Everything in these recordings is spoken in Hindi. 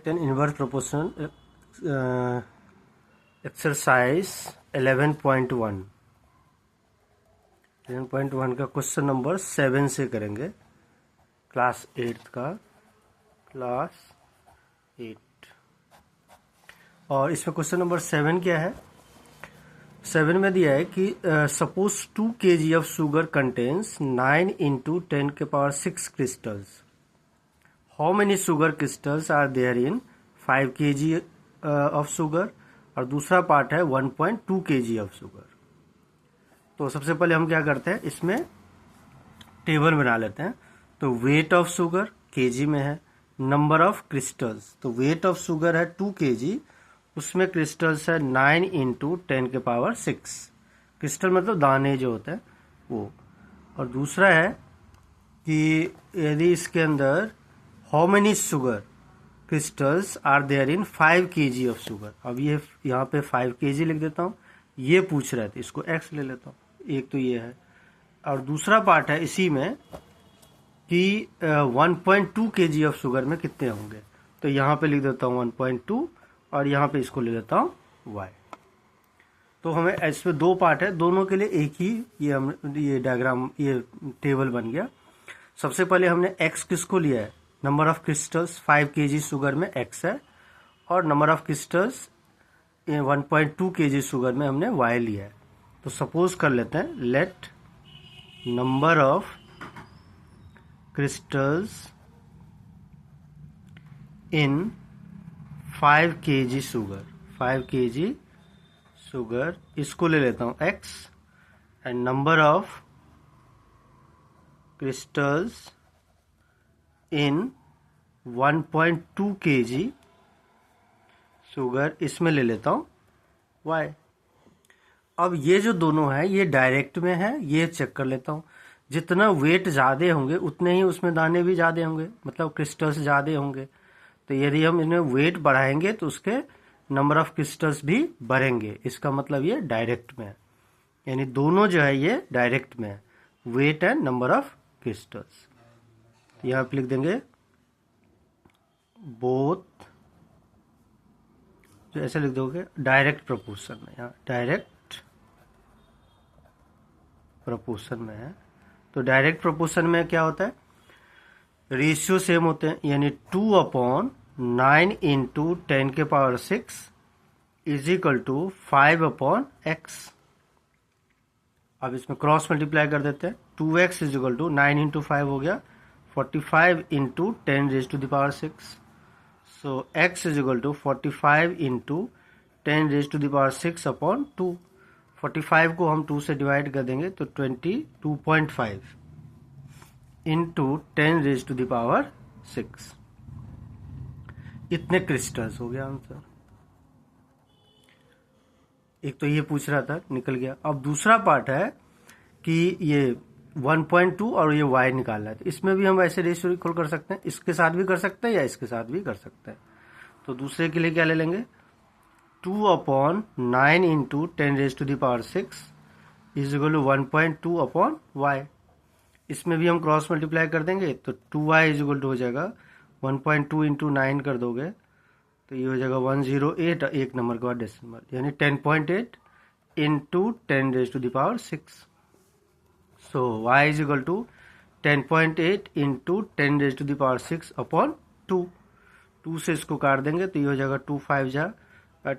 Correct N inverse proportion exercise 11.1 का क्वेश्चन नंबर 7 से करेंगे। क्लास 8 का, क्लास 8। और इसमें क्वेश्चन नंबर 7 क्या है? 7 में दिया है कि suppose 2 kg of sugar contains 9 into 10 के power 6 crystals. How many sugar crystals are there in 5 kg of sugar, और दूसरा पार्ट है 1.2 kg ऑफ शुगर। तो सबसे पहले हम क्या करते हैं, इसमें टेबल बना लेते हैं। तो वेट ऑफ शुगर केजी में है, नंबर ऑफ क्रिस्टल्स, तो वेट ऑफ शुगर है 2 kg, उसमें क्रिस्टल्स है 9 into 10 के पावर 6। क्रिस्टल मतलब दाने जो होते हैं वो। और दूसरा है कि यदि इसके अंदर how many sugar crystals are there in 5 kg of sugar. अब ये यहाँ पे 5 kg लिख देता हूँ, ये पूछ रहे थे, इसको x ले लेता हूँ। एक तो ये है, और दूसरा पार्ट है इसी में कि 1.2 kg ऑफ शुगर में कितने होंगे। तो यहाँ पे लिख देता हूँ 1.2, और यहाँ पे इसको ले लेता हूँ y। तो हमें इसमें दो पार्ट है, दोनों के लिए एक ही ये डायग्राम, ये टेबल बन गया। सबसे पहले हमने x किसको लिया है, number of crystals 5 kg sugar में x है, और number of crystals 1.2 kg sugar में हमने y लिया है। तो सपोज कर लेते हैं, let number of crystals in 5 kg sugar, 5 kg sugar, इसको ले लेता हूँ x, and number of crystals in 1.2 kg sugar, इसमें ले लेता हूँ y। अब ये जो दोनों है ये डायरेक्ट में है, ये चेक कर लेता हूँ। जितना वेट ज़्यादा होंगे उतने ही उसमें दाने भी ज़्यादा होंगे, मतलब क्रिस्टल्स ज़्यादा होंगे। तो यदि हम इन्हें वेट बढ़ाएंगे तो उसके नंबर ऑफ क्रिस्टल्स भी बढ़ेंगे। इसका मतलब ये डायरेक्ट में है, यानी दोनों जो है ये डायरेक्ट में है, weight and number of crystals. यहाँ पे लिख देंगे बोथ, जो ऐसे लिख दोगे डायरेक्ट प्रोपोर्शन में, यहाँ डायरेक्ट प्रोपोर्शन में है। तो डायरेक्ट प्रोपोर्शन में क्या होता है, रेशियो सेम होते हैं, यानी 2/9 into 10 के power 6 is equal to 5/x। अब इसमें क्रॉस मल्टीप्लाई कर देते हैं, 2x is equal to 9 into 5 हो गया 45 into 10 raised to the power 6। So x is equal to 45 into 10 raised to the power 6 upon 2। 45 को हम 2 से डिवाइड कर देंगे तो 22.5 into 10 raised to the power 6। इतने क्रिस्टल्स हो गया आंसर। एक तो ये पूछ रहा था, निकल गया। अब दूसरा पार्ट है कि ये 1.2 और ये y निकालना है। तो इसमें भी हम ऐसे रेशियो इक्वल कर सकते हैं, इसके साथ भी कर सकते हैं या इसके साथ भी कर सकते हैं। तो दूसरे के लिए क्या ले लेंगे, 2/9 into 10 raised to the power 6 is equal to 1.2/y। इसमें भी हम क्रॉस मल्टीप्लाई कर देंगे तो 2y इज इक्वल टू हो जाएगा 1.2 into 9 कर दोगे तो ये हो जाएगा 108, एक नंबर के बाद डेसिमल, यानी 10.8 into 10 raised to the power 6। So y is equal to 10.8 into 10 raised to the power 6 upon 2। 2 से इसको काट देंगे तो ये हो जाएगा 2 5 जा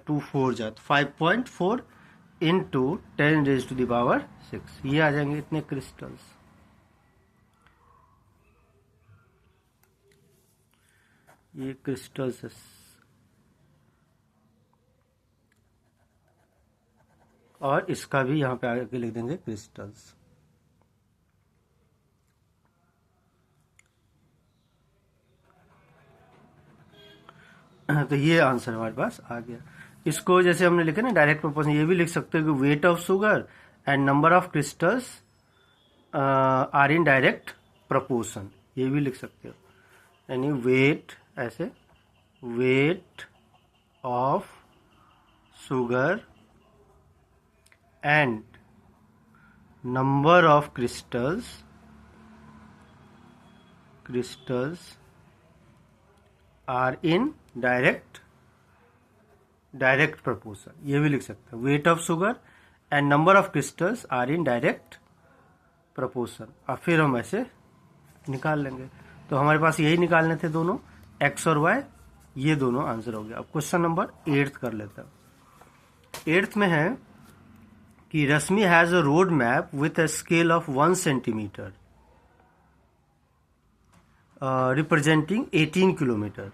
2 4 जा, 5.4 into 10 raised to the power 6। ये आ जाएंगे इतने क्रिस्टल्स। ये क्रिस्टल्स और इसका भी यहाँ पे आगे लिख देंगे क्रिस्टल्स। तो ये आंसर हमारे पास आ गया। इसको जैसे हमने लिखा ना डायरेक्ट प्रोपोर्शन, ये भी लिख सकते हो कि weight of sugar and number of crystals are in direct proportion, ये भी लिख सकते हो। यानी वेट, ऐसे weight of sugar and number of crystals are in direct proportion, ये भी लिख सकते हैं। Weight of sugar and number of crystals are in direct proportion. अब फिर हम ऐसे निकाल लेंगे। तो हमारे पास यही निकालने थे दोनों, एक्स और वाई, ये दोनों आंसर हो गया। अब क्वेश्चन नंबर 8 कर लेते हैं। 8 में है कि Rashmi has a road map with a scale of 1 centimetre representing 18 kilometre.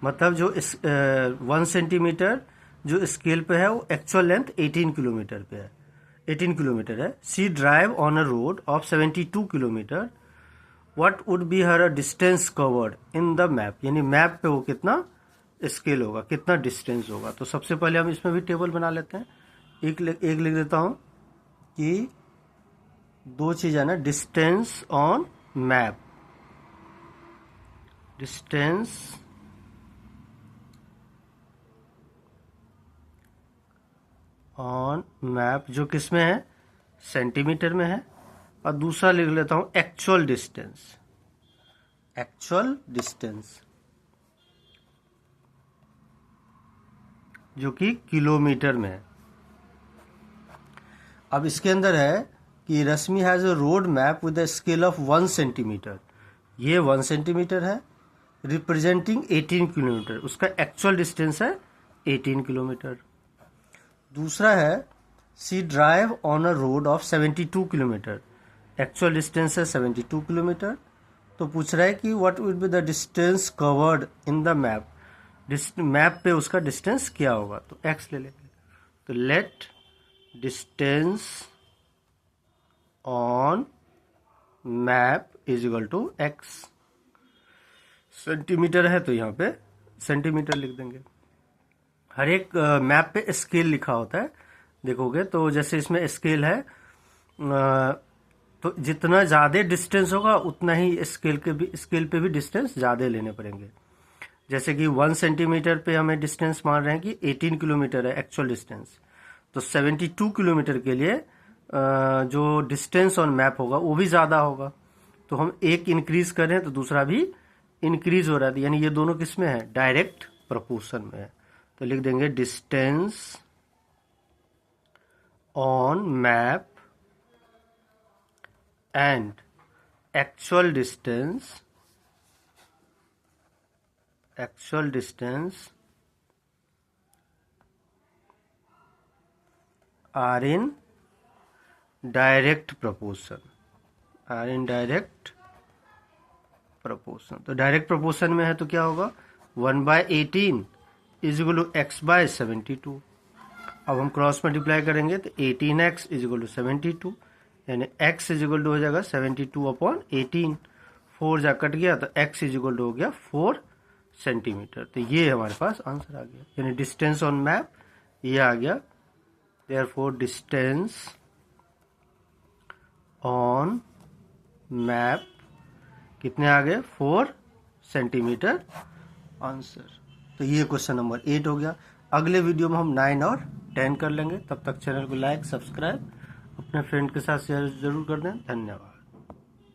मतलब जो 1 सेंटीमीटर जो स्केल पे है वो एक्चुअल लेंथ 18 किलोमीटर पे है, 18 किलोमीटर है। She drive on a road of 72 kilometre. What would be her distance covered in the map, यानी मैप पे वो कितना स्केल होगा, कितना डिस्टेंस होगा। तो सबसे पहले हम इसमें भी टेबल बना लेते हैं। एक लिख देता हूं कि दो चीज है ना, distance on map, distance on map जो किस में है, सेंटीमीटर में है। और दूसरा लिख लेता हूं एक्चुअल डिस्टेंस, एक्चुअल डिस्टेंस जो कि किलोमीटर में है। अब इसके अंदर है कि Rashmi has a road map with a scale of 1 centimetre, ये 1 सेंटीमीटर है, रिप्रेजेंटिंग 18 किलोमीटर, उसका एक्चुअल डिस्टेंस है 18 किलोमीटर। दूसरा है C drive on a road of 72 kilometre, actual distance है 72 किलोमीटर। तो पूछ रहा है कि what will be the distance covered in the map, map पे उसका डिस्टेंस क्या होगा। तो एक्स ले लेंगे। तो let distance on map is equal to x. Centimetre है तो यहाँ पे सेंटीमीटर लिख देंगे। हर एक मैप पे स्केल लिखा होता है, देखोगे तो जैसे इसमें स्केल है, तो जितना ज़्यादा डिस्टेंस होगा उतना ही स्केल पे भी डिस्टेंस ज़्यादा लेने पड़ेंगे। जैसे कि 1 सेंटीमीटर पे हमें डिस्टेंस मान रहे हैं कि 18 किलोमीटर है एक्चुअल डिस्टेंस, तो 72 किलोमीटर के लिए जो डिस्टेंस ऑन मैप होगा वो भी ज़्यादा होगा। तो हम एक इंक्रीज कर रहे हैं तो दूसरा भी इंक्रीज हो रहा है, यानी ये दोनों किस में है, डायरेक्ट प्रपोर्शन में है। तो लिख देंगे distance on map and actual distance are in direct proportion, तो डायरेक्ट प्रपोर्शन में है तो क्या होगा, 1/18 is equal to x by 72। अब हम क्रॉस मल्टीप्लाई करेंगे तो 18x इज इक्वल टू 72, यानी x इज इक्वल टू हो जाएगा 72/18। 4 जा कट गया तो x इज इक्वल टू हो गया 4 सेंटीमीटर। तो ये हमारे पास आंसर आ गया, यानी डिस्टेंस ऑन मैप ये आ गया। देयरफॉर डिस्टेंस ऑन मैप कितने आ गए, 4 सेंटीमीटर आंसर। तो ये क्वेश्चन नंबर 8 हो गया। अगले वीडियो में हम 9 और 10 कर लेंगे। तब तक चैनल को लाइक सब्सक्राइब अपने फ्रेंड के साथ शेयर जरूर कर दें। धन्यवाद।